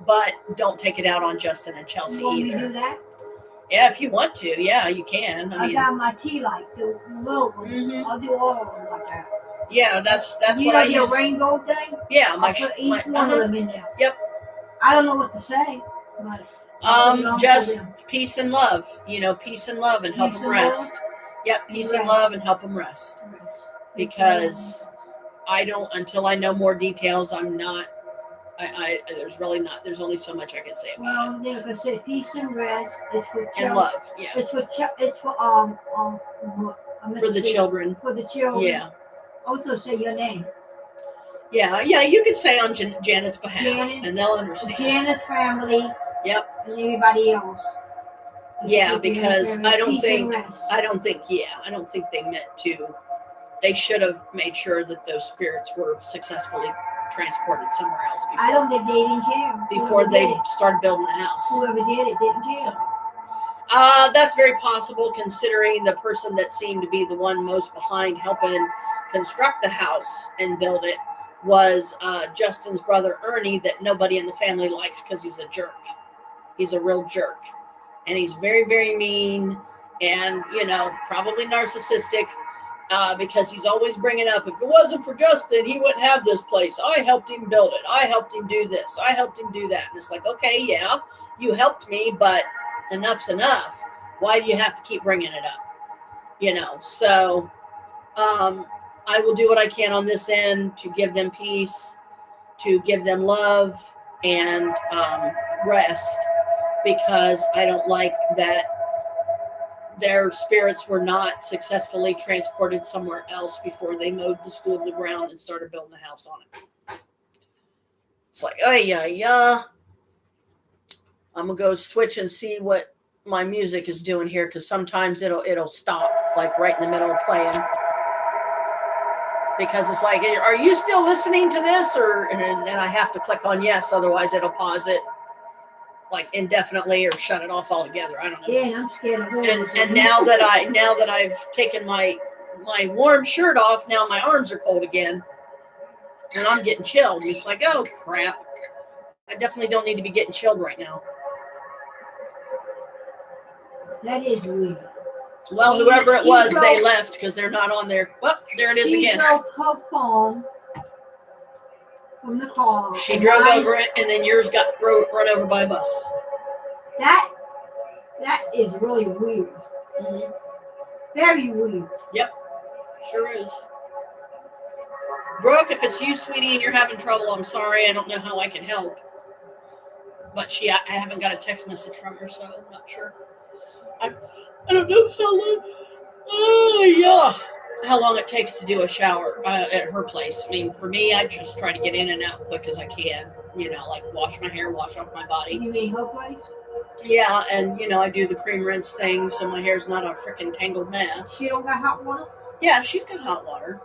Speaker 2: But don't take it out on Justin and Chelsea
Speaker 1: You want me to
Speaker 2: either.
Speaker 1: do that?
Speaker 2: Yeah, if you want to, yeah, you can.
Speaker 1: I got my tea light, the little ones.
Speaker 2: Mhm.
Speaker 1: I'll do all of them like that.
Speaker 2: Yeah, that's
Speaker 1: you
Speaker 2: what
Speaker 1: know
Speaker 2: I
Speaker 1: your
Speaker 2: use.
Speaker 1: rainbow thing?
Speaker 2: Yeah,
Speaker 1: I put each one of them in there. I don't know what to say, but I'll put it on for
Speaker 2: Just
Speaker 1: them.
Speaker 2: peace and love. Peace and love and help
Speaker 1: Peace
Speaker 2: them
Speaker 1: and love.
Speaker 2: rest. Yep, peace and
Speaker 1: Rest.
Speaker 2: love and help them rest. Because I don't, until I know more details, I'm not. There's really not. There's only so much I can say about
Speaker 1: Well, they're gonna say peace and rest. It's for
Speaker 2: it. And
Speaker 1: children.
Speaker 2: love, yeah,
Speaker 1: It's for I'm
Speaker 2: for
Speaker 1: gonna
Speaker 2: the
Speaker 1: say-
Speaker 2: children.
Speaker 1: For the children.
Speaker 2: Yeah,
Speaker 1: Also say your name.
Speaker 2: yeah. You could say on Janet's behalf,
Speaker 1: Janet.
Speaker 2: and they'll
Speaker 1: The
Speaker 2: understand.
Speaker 1: Janet's family.
Speaker 2: Yep.
Speaker 1: And everybody else.
Speaker 2: Yeah, because I don't
Speaker 1: Peace
Speaker 2: think
Speaker 1: and rest.
Speaker 2: I don't think they meant to. They should have made sure that those spirits were successfully transported somewhere else
Speaker 1: I don't think they didn't care.
Speaker 2: before
Speaker 1: Whoever
Speaker 2: they
Speaker 1: did it.
Speaker 2: started building the house.
Speaker 1: Whoever did it didn't
Speaker 2: So,
Speaker 1: care.
Speaker 2: that's very possible, considering the person that seemed to be the one most behind helping construct the house and build it was Justin's brother Ernie, that nobody in the family likes because he's a jerk. He's a real jerk, and he's very, very mean, and probably narcissistic. Because he's always bringing up, if it wasn't for Justin, he wouldn't have this place. I helped him build it. I helped him do this. I helped him do that. And it's like, okay, yeah, you helped me, but enough's enough. Why do you have to keep bringing it up? So I will do what I can on this end to give them peace, to give them love and rest, because I don't like that their spirits were not successfully transported somewhere else before they mowed the school to the ground and started building the house on it. It's like, oh yeah. I'm gonna go switch and see what my music is doing here, because sometimes it'll stop like right in the middle of playing, because it's like, are you still listening to this? And I have to click on yes, otherwise it'll pause it like indefinitely or shut it off altogether. I don't know.
Speaker 1: Yeah, and I'm scared of her.
Speaker 2: And now that I've taken my warm shirt off, now my arms are cold again, and I'm getting chilled. It's like, oh crap! I definitely don't need to be getting chilled right now.
Speaker 1: That is weird.
Speaker 2: Well, whoever it was, they left because they're not on there. Well, there it is
Speaker 1: She
Speaker 2: again.
Speaker 1: drove her phone from the car.
Speaker 2: She
Speaker 1: and
Speaker 2: drove
Speaker 1: mine-
Speaker 2: over it, and then yours got run over by a bus.
Speaker 1: That is really weird.
Speaker 2: Mm-hmm.
Speaker 1: Very weird.
Speaker 2: Sure is. Brooke, if it's you, sweetie, and you're having trouble, I'm sorry. I don't know how I can help. But I haven't got a text message from her, so I'm not sure. I don't know how long it takes to do a shower at her place. I mean, for me, I just try to get in and out quick as I can. Like wash my hair, wash off my body.
Speaker 1: You mean her place?
Speaker 2: Yeah, and I do the cream rinse thing, so my hair's not a freaking tangled mess.
Speaker 1: She don't got hot water?
Speaker 2: Yeah, she's got hot water.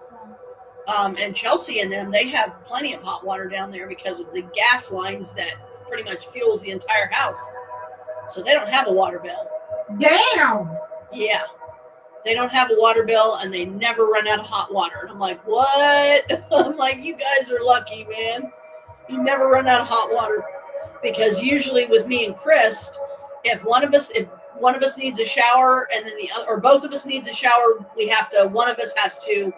Speaker 2: And Chelsea and them, they have plenty of hot water down there because of the gas lines that pretty much fuels the entire house. So they don't have a water bill.
Speaker 1: Damn!
Speaker 2: Yeah. They don't have a water bill, and they never run out of hot water. And I'm like, what? I'm like, you guys are lucky, man. You never run out of hot water. Because usually with me and Chris, if one of us needs a shower and then the other, or both of us needs a shower, one of us has to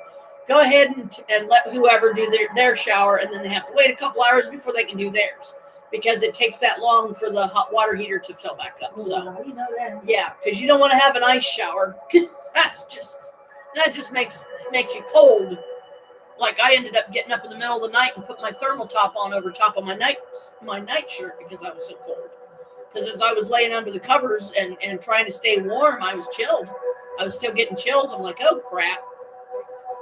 Speaker 2: go ahead and let whoever do their shower, and then they have to wait a couple hours before they can do theirs, because it takes that long for the hot water heater to fill back up. So
Speaker 1: You know that.
Speaker 2: yeah, because you don't want to have an ice shower. That just makes you cold. Like I ended up getting up in the middle of the night and put my thermal top on over top of my night shirt because I was so cold. Because as I was laying under the covers and trying to stay warm, I was chilled. I was still getting chills. I'm like, oh crap.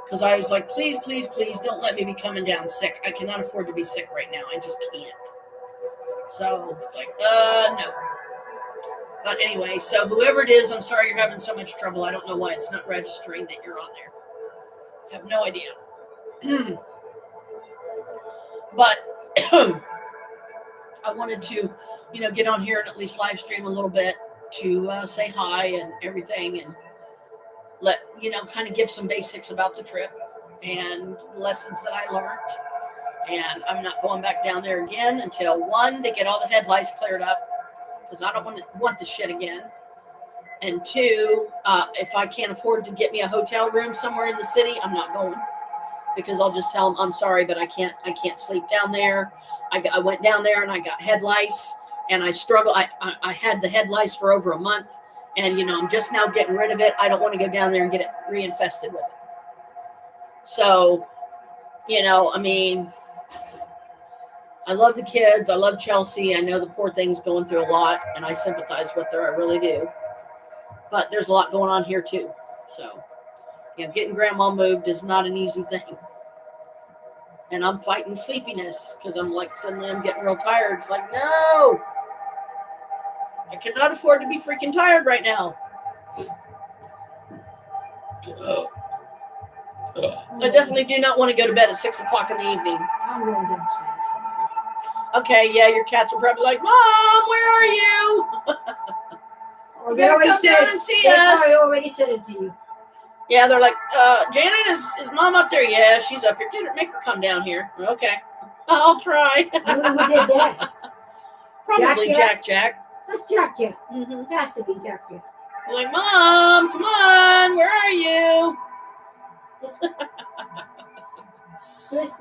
Speaker 2: Because I was like, please, please, please don't let me be coming down sick. I cannot afford to be sick right now. I just can't. So it's like, no. But anyway, so whoever it is, I'm sorry you're having so much trouble. I don't know why it's not registering that you're on there. I have no idea. But I wanted to, get on here and at least live stream a little bit to say hi and everything, and let, kind of give some basics about the trip and lessons that I learned. And I'm not going back down there again until, one, they get all the headlights cleared up, because I don't want the shit again. And two, if I can't afford to get me a hotel room somewhere in the city, I'm not going. because I'll just tell them I'm sorry, but I can't sleep down there. I went down there and I got head lice, and I struggle. I had the head lice for over a month, and I'm just now getting rid of it. I don't want to go down there and get it reinfested with it. So, I mean, I love the kids. I love Chelsea. I know the poor thing's going through a lot, and I sympathize with her. I really do. But there's a lot going on here too. So, getting grandma moved is not an easy thing. And I'm fighting sleepiness because I'm like, suddenly I'm getting real tired. It's like, no, I cannot afford to be freaking tired right now. I definitely do not want to go to bed at 6 o'clock in the evening.
Speaker 1: I'm going downstairs.
Speaker 2: Okay, yeah, your cats are probably like, Mom, where are you?
Speaker 1: Or
Speaker 2: You gotta come down and see
Speaker 1: they
Speaker 2: us.
Speaker 1: probably already said it to you.
Speaker 2: Yeah, they're like, Janet, is Mom up there? Yeah, she's up here. Get her, make her come down here. Okay, I'll try.
Speaker 1: Who did that?
Speaker 2: Probably
Speaker 1: Jack?
Speaker 2: Jack.
Speaker 1: That's Jack Jack.
Speaker 2: Mm-hmm.
Speaker 1: It has to be Jack Jack.
Speaker 2: I'm like, Mom, come on, where are you?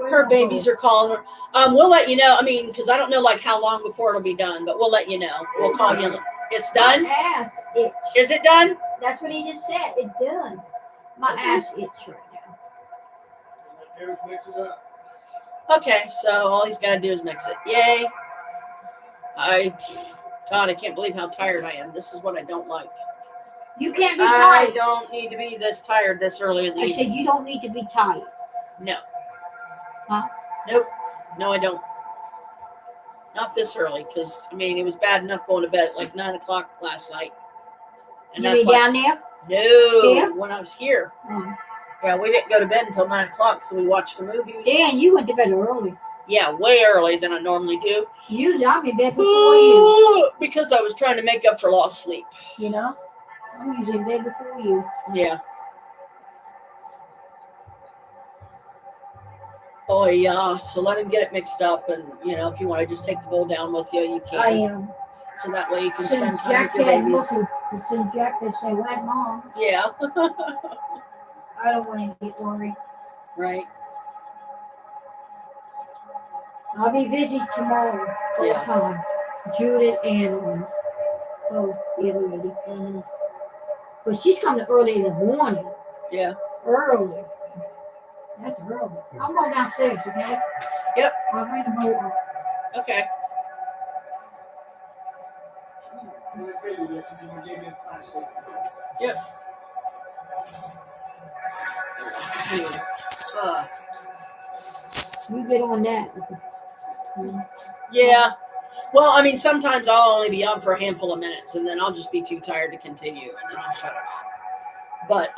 Speaker 2: Her babies are calling her. We'll let you know. I mean, because I don't know like how long before it'll be done, but we'll let you know. We'll call you. It's done?
Speaker 1: Ass itch.
Speaker 2: Is it done?
Speaker 1: That's what he just said. It's done. My ass itch right now.
Speaker 2: Okay, so all he's got to do is mix it. Yay. God, I can't believe how tired I am. This is what I don't like.
Speaker 1: You can't be
Speaker 2: I
Speaker 1: tired.
Speaker 2: don't need to be this tired this early in the
Speaker 1: I
Speaker 2: evening.
Speaker 1: said you don't need to be tired.
Speaker 2: No.
Speaker 1: Huh?
Speaker 2: Nope. No, I don't. Not this early, because, I mean, it was bad enough going to bed at like 9 o'clock last night. And
Speaker 1: You
Speaker 2: that's
Speaker 1: be
Speaker 2: like,
Speaker 1: down there?
Speaker 2: no,
Speaker 1: Yeah?
Speaker 2: when I was here.
Speaker 1: Oh.
Speaker 2: Yeah, we didn't go to bed until 9 o'clock, so we watched the movie.
Speaker 1: Dan, you went to bed early.
Speaker 2: Yeah, way early than I normally do.
Speaker 1: Usually I'm in bed before you.
Speaker 2: Because I was trying to make up for lost sleep.
Speaker 1: You know? I'm usually in bed before you.
Speaker 2: Yeah. Oh, yeah. So let him get it mixed up. And, if you want to just take the bowl down with you, you can.
Speaker 1: I am.
Speaker 2: So that way you can
Speaker 1: Since
Speaker 2: spend time
Speaker 1: Jack
Speaker 2: with your
Speaker 1: had
Speaker 2: babies.
Speaker 1: looking, since Jack could say, "What, Mom?"
Speaker 2: Yeah.
Speaker 1: I don't want to get worried.
Speaker 2: Right.
Speaker 1: I'll be busy tomorrow. Full
Speaker 2: Yeah.
Speaker 1: time. Judith and the other lady.
Speaker 2: Mm-hmm.
Speaker 1: But she's coming early in the morning.
Speaker 2: Yeah.
Speaker 1: Early. That's early. I'm going downstairs, okay?
Speaker 2: Yep.
Speaker 1: I'll bring the boat up.
Speaker 2: Okay. Yep.
Speaker 1: You get on that.
Speaker 2: Yeah. Well, I mean, sometimes I'll only be on for a handful of minutes, and then I'll just be too tired to continue, and then I'll shut it off. But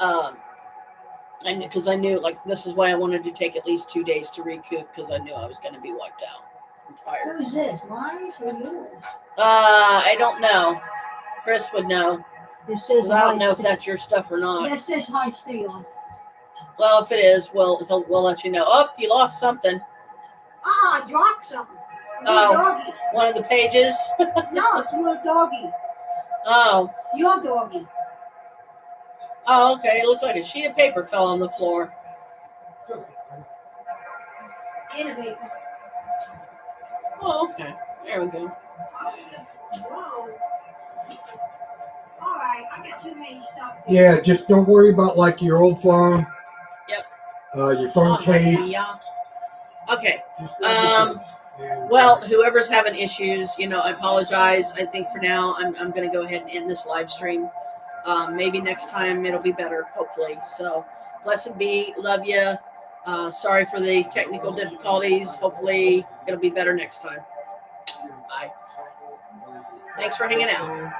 Speaker 2: because I knew, like, this is why I wanted to take at least 2 days to recoup, because I knew I was going to be wiped out and tired.
Speaker 1: Who's this? Mine or yours?
Speaker 2: I don't know. Chris would know.
Speaker 1: It says
Speaker 2: 'Cause I don't know if
Speaker 1: high
Speaker 2: that's your stuff or not.
Speaker 1: That says high steel.
Speaker 2: Well, if it is, we'll let you know. Oh, you lost something.
Speaker 1: Ah, I dropped something. A
Speaker 2: Oh.
Speaker 1: little doggy.
Speaker 2: One of the pages.
Speaker 1: No, it's a little doggy.
Speaker 2: Oh.
Speaker 1: Your doggy.
Speaker 2: Oh, okay. It looks like a sheet of paper fell on the floor.
Speaker 1: Innovator.
Speaker 2: Oh, okay. There we go.
Speaker 1: Whoa. All right, I got too many stuff.
Speaker 3: Yeah, just don't worry about like your old phone.
Speaker 2: Yep.
Speaker 3: Your phone case.
Speaker 2: Yeah. Okay.
Speaker 3: Just
Speaker 2: Well, whoever's having issues, I apologize. I think for now, I'm going to go ahead and end this live stream. Maybe next time it'll be better, hopefully. So, blessed be. Love you. Sorry for the technical difficulties. Hopefully, it'll be better next time. Bye. Thanks for hanging out.